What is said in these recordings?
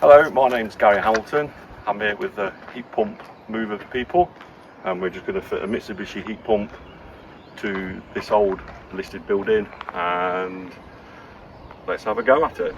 Hello, my name's Garry Hamilton. I'm here with the heat pump mover people, and we're just going to fit a Mitsubishi heat pump to this old listed building, and let's have a go at it.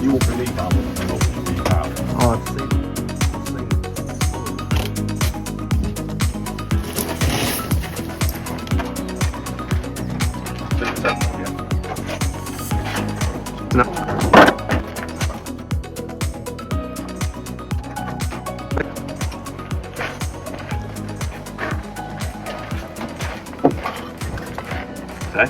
You won't believe how much I love to be out. Oh, I've seen it. No. Okay.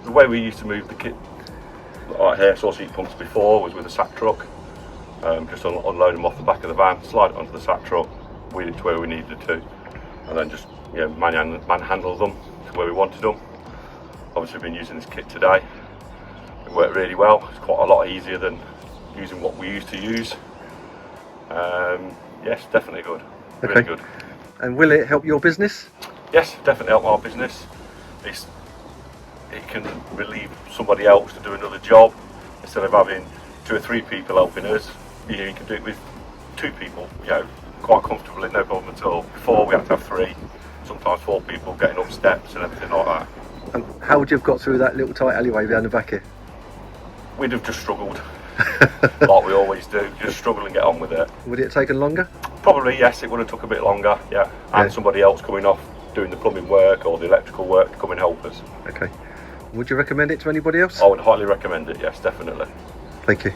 The way we used to move the kit, like air source heat pumps before, was with a sack truck. Just unload them off the back of the van, slide it onto the sack truck, wheel it to where we needed to, and then just manhandle them to where we wanted them. Obviously, we've been using this kit today. It worked really well. It's quite a lot easier than using what we used to use. Yes, definitely good. Really good. And will it help your business? Yes, definitely help our business. It can relieve somebody else to do another job. Instead of having 2 or 3 people helping us, you can do it with 2 people, quite comfortably, no problem at all. Before we had to have 3, sometimes 4 people getting up steps and everything like that. And how would you have got through that little tight alleyway down the back here? We'd have just struggled, like we always do, just struggle and get on with it. Would it have taken longer? Probably, yes, it would have took a bit longer, and somebody else coming off doing the plumbing work or the electrical work to come and help us. Okay. Would you recommend it to anybody else? I would highly recommend it, yes, definitely. Thank you.